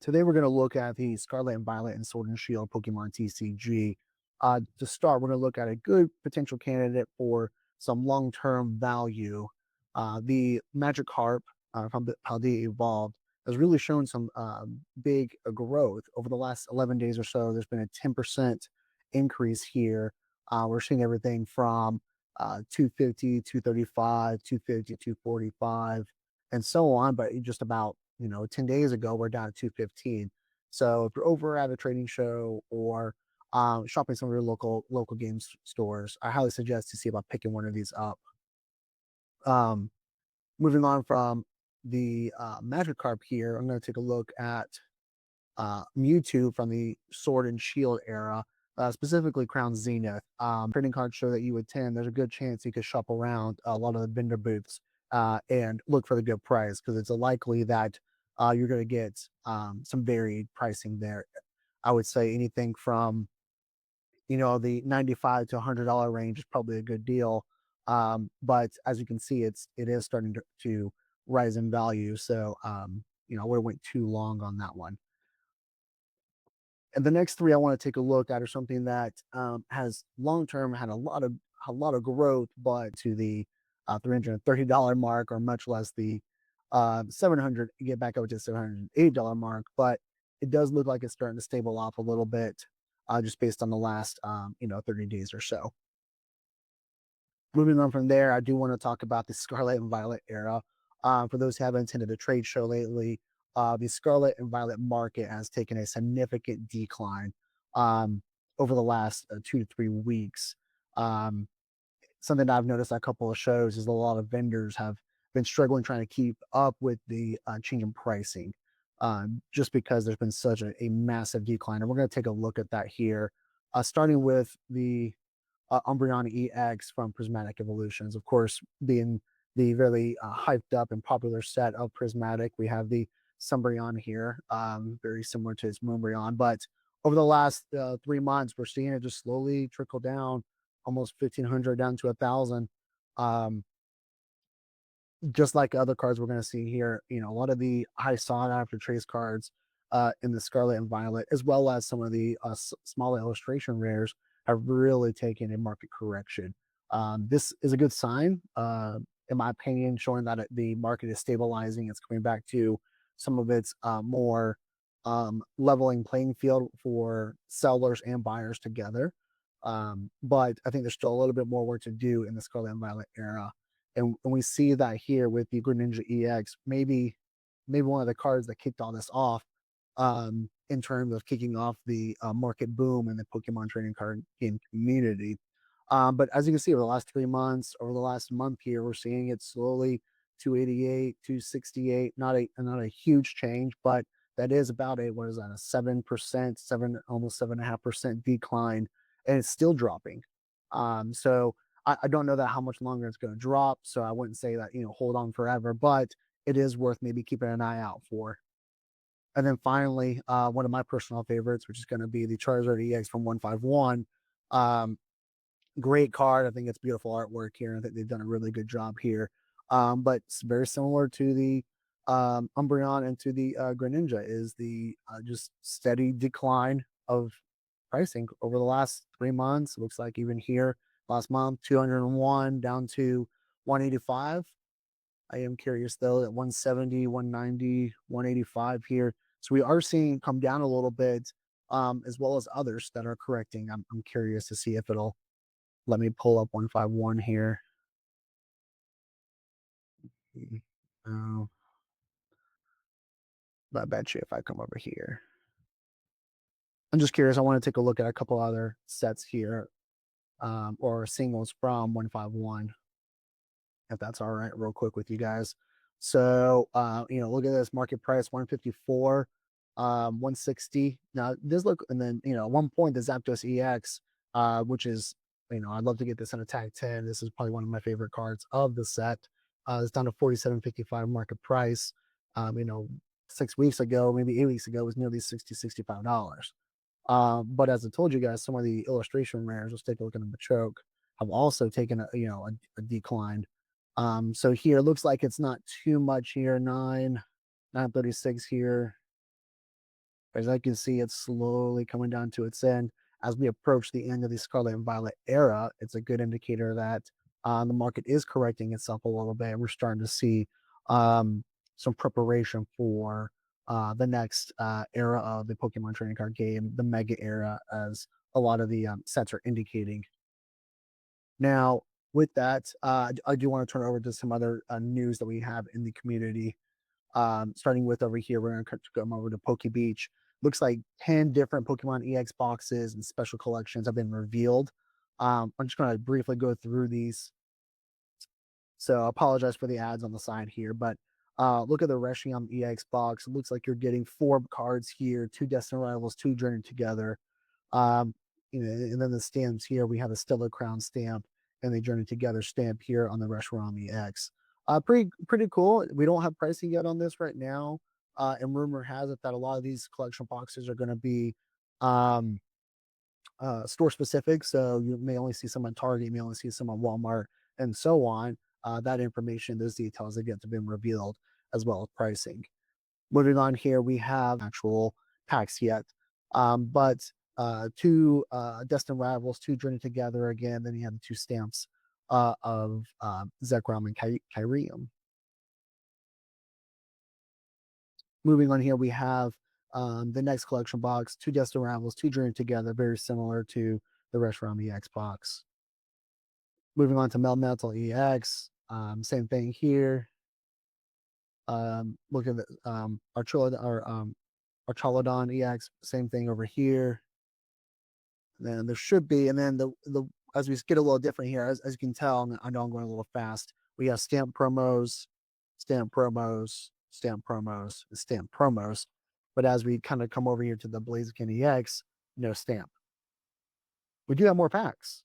Today we're going to look at the Scarlet and Violet and Sword and Shield Pokemon TCG. To start, we're going to look at a good potential candidate for some long-term value. The Magikarp from how they evolved has really shown some big growth over the last 11 days or so. There's been a 10% increase here. We're seeing everything from 250, 235, 250, 245, and so on. But just about 10 days ago, we're down to 215. So if you're over at a trading show or shopping some of your local games stores, I highly suggest to see about picking one of these up. Um, Moving on from the Magikarp here, I'm going to take a look at Mewtwo from the Sword and Shield era, specifically Crown Zenith. Trading cards show that you attend. There's a good chance you could shop around a lot of the vendor booths and look for the good price because it's likely that you're going to get some varied pricing there. I would say anything from the $95 to $100 range is probably a good deal. But as you can see, it is starting to rise in value. So I wouldn't wait too long on that one. And the next three I want to take a look at are something that has long term had a lot of growth, but to the $330 mark, or much less the 700 get back over to $780 mark. But it does look like it's starting to stable off a little bit, just based on the last 30 days or so. Moving on from there, I do want to talk about the Scarlet and Violet era. For those who haven't attended a trade show lately, the Scarlet and Violet market has taken a significant decline over the last 2 to 3 weeks. Um, Something that I've noticed at a couple of shows is a lot of vendors have been struggling trying to keep up with the change in pricing, just because there's been such a massive decline. And we're going to take a look at that here, starting with the Umbreon EX from Prismatic Evolutions. Of course, being the really hyped up and popular set of Prismatic, we have the Umbreon here, very similar to its Moonbreon. But over the last 3 months, we're seeing it just slowly trickle down, almost 1,500 down to 1,000. Um, just like other cards we're going to see here, a lot of the high sought after trace cards in the Scarlet and Violet, as well as some of the small illustration rares, have really taken a market correction. This is a good sign, in my opinion, showing that the market is stabilizing. It's coming back to some of its more leveling playing field for sellers and buyers together. But I think there's still a little bit more work to do in the Scarlet and Violet era. And we see that here with the Greninja EX, maybe one of the cards that kicked all this off, in terms of kicking off the market boom in the Pokemon trading card game community. But as you can see, over the last 3 months, over the last month here, we're seeing it slowly 288, 268. Not a huge change, but that is about what is that, a 7%, almost 7.5% decline, and it's still dropping. So I don't know that how much longer it's going to drop. So I wouldn't say that, hold on forever, but it is worth maybe keeping an eye out for. And then finally, one of my personal favorites, which is going to be the Charizard EX from 151. Um, Great card. I think it's beautiful artwork here. I think they've done a really good job here. But it's very similar to the Umbreon and to the Greninja, is the just steady decline of pricing over the last 3 months. It looks like even here, last month, 201 down to 185. I am curious though at 170, 190, 185 here. So we are seeing come down a little bit, as well as others that are correcting. I'm curious to see if it'll let me pull up 151 here. Oh, I bet you if I come over here. I'm just curious. I want to take a look at a couple other sets here, or singles from 151, if that's all right, real quick with you guys. So, look at this market price 154, 160. Now, this look, and then, at one point, the Zapdos EX, which is, I'd love to get this in a tag 10. This is probably one of my favorite cards of the set. It's down to 47.55 market price. 6 weeks ago, maybe 8 weeks ago, it was nearly $65. But as I told you guys, some of the illustration rares, let's take a look at the Machoke, have also taken a decline. So here it looks like it's not too much here. 936 here. As I can see, it's slowly coming down to its end. As we approach the end of the Scarlet and Violet era, it's a good indicator that the market is correcting itself a little bit. We're starting to see um, some preparation for the next era of the Pokemon trading card game, the Mega era, as a lot of the sets are indicating. Now, with that, I do want to turn over to some other news that we have in the community. Starting with over here, we're going to come over to Poke Beach. Looks like 10 different Pokemon EX boxes and special collections have been revealed. I'm just going to briefly go through these. So I apologize for the ads on the side here, but look at the Reshiram EX box. It looks like you're getting 4 cards here, 2 Destined Rivals, 2 Journey Together. Um, and then the stamps here, we have a Stellar Crown stamp and the Journey Together stamp here on the Reshiram EX. Pretty cool. We don't have pricing yet on this right now. And rumor has it that a lot of these collection boxes are going to be um, store specific. So you may only see some on Target, you may only see some on Walmart, and so on. That information, those details, have yet to be revealed, as well as pricing. Moving on here, we have actual packs yet, but 2 Destined Rivals, 2 Journey Together again. Then you have the 2 stamps of Zekrom and Kyrium. Moving on here, we have the next collection box, 2 Destined Rivals, 2 Journey Together, very similar to the Reshiram EX box. Moving on to Melmetal EX, same thing here. Look at the Archaludon EX, same thing over here. And then there should be, and then the as we get a little different here, as you can tell, I know I'm going a little fast. We have stamp promos, stamp promos, stamp promos, stamp promos. But as we kind of come over here to the Blaziken EX, no stamp. We do have more packs.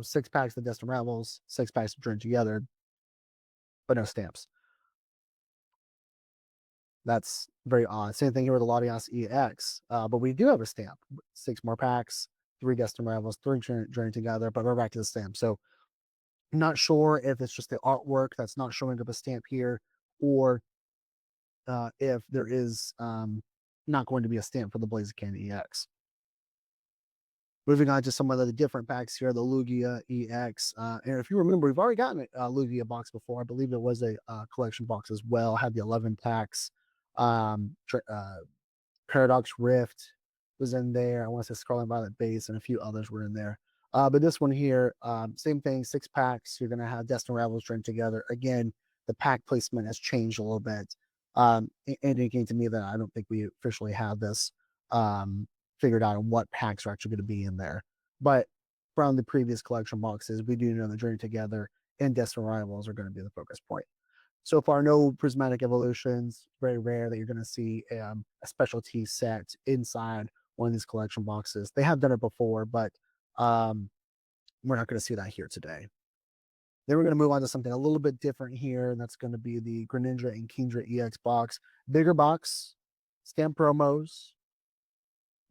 6 packs of Destined Rivals, 6 packs of Journey Together, but no stamps. That's very odd. Same thing here with the Latias EX, but we do have a stamp. 6 more packs, 3 Destined Rivals, 3 Journey Together, but we're back to the stamp. So not sure if it's just the artwork that's not showing up a stamp here, or if there is not going to be a stamp for the Blaziken EX. Moving on to some of the different packs here, the Lugia EX. And if you remember, we've already gotten a Lugia box before. I believe it was a collection box as well. Had the 11 packs. Paradox Rift was in there. I want to say Scarlet Violet Base and a few others were in there. But this one here, same thing, 6 packs. You're going to have Destined Rivals joined together. Again, the pack placement has changed a little bit, indicating to me that I don't think we officially have this figured out on what packs are actually going to be in there. But from the previous collection boxes, we do know the Journey Together and Destined Rivals are going to be the focus point. So far, no prismatic evolutions. Very rare that you're going to see a specialty set inside one of these collection boxes. They have done it before, but we're not going to see that here today. Then we're going to move on to something a little bit different here, and that's going to be the Greninja and Kingdra EX box. Bigger box, stamp promos,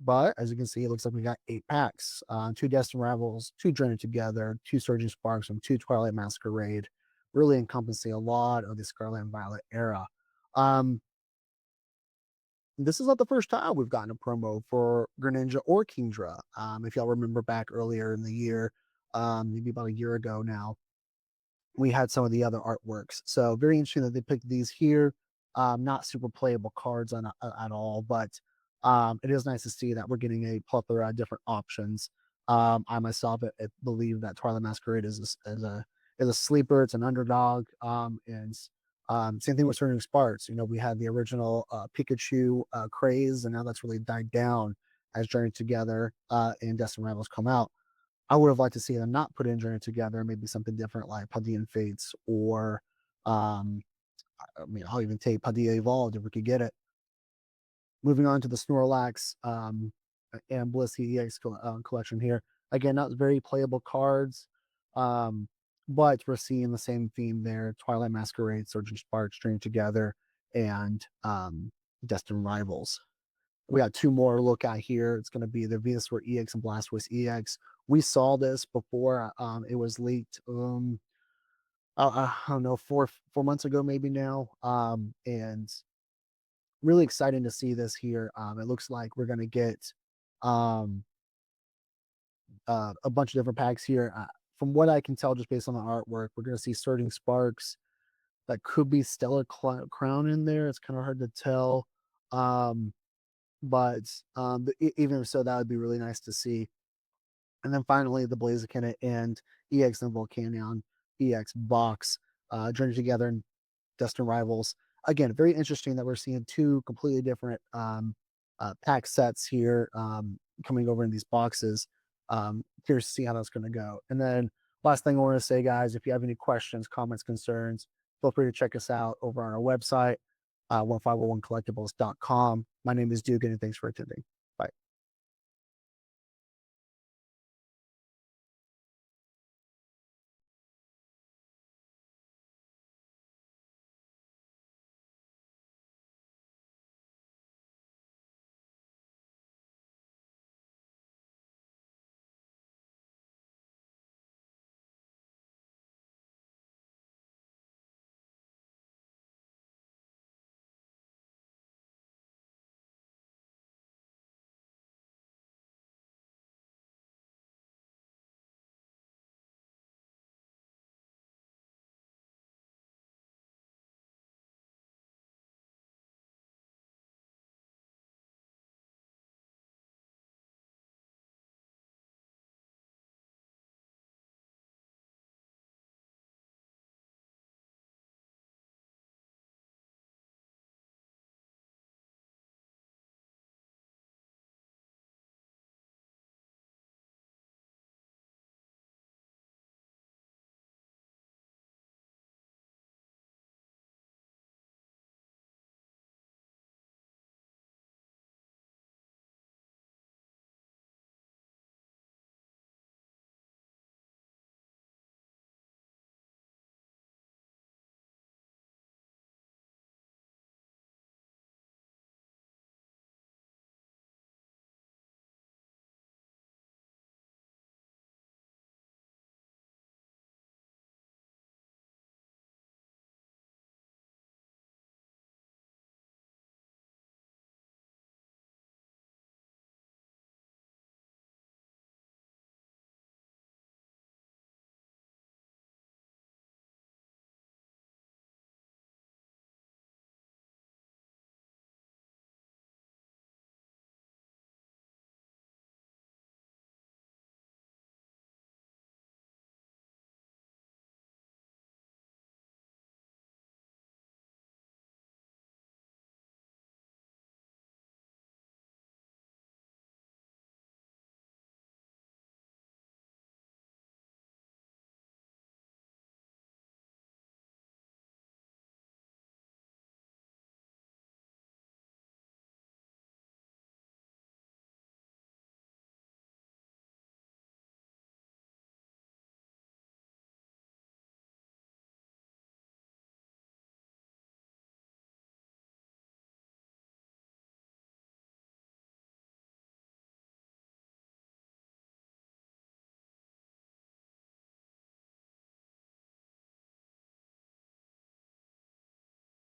but as you can see, it looks like we got 8 packs. 2 Destined Rivals, 2 Journey Together, 2 Surging Sparks, and 2 Twilight Masquerade, really encompassing a lot of the Scarlet and Violet era. This is not the first time we've gotten a promo for Greninja or Kingdra. If y'all remember back earlier in the year, maybe about a year ago now, we had some of the other artworks. So very interesting that they picked these here. Not super playable cards at all, but it is nice to see that we're getting a plethora of different options. I myself believe that Twilight Masquerade is a sleeper. It's an underdog. And same thing with Surging Sparks. We had the original Pikachu craze, and now that's really died down as Journey Together and Destined Rivals come out. I would have liked to see them not put in Journey Together, maybe something different like Paldean Fates, or I'll even take Paldea Evolved if we could get it. Moving on to the Snorlax and Blissey EX collection here. Again, not very playable cards, but we're seeing the same theme there. Twilight Masquerade, Surging Sparks, Journey Together, and Destined Rivals. We got 2 more to look at here. It's going to be the Venusaur EX and Blastoise EX. We saw this before. It was leaked. I don't know, 4 months ago, maybe now. And really exciting to see this here. It looks like we're gonna get um, a bunch of different packs here. From what I can tell, just based on the artwork, we're gonna see Surging Sparks. That could be Stellar Crown in there. It's kind of hard to tell. Um, but even if so, that would be really nice to see. And then finally, the Blaziken and EX and Volcanion EX box journey together in Destined Rivals. Again, very interesting that we're seeing two completely different pack sets here coming over in these boxes. Curious to see how that's going to go. And then last thing I want to say, guys, if you have any questions, comments, concerns, feel free to check us out over on our website, 1501collectibles.com. My name is Dugan, and thanks for attending.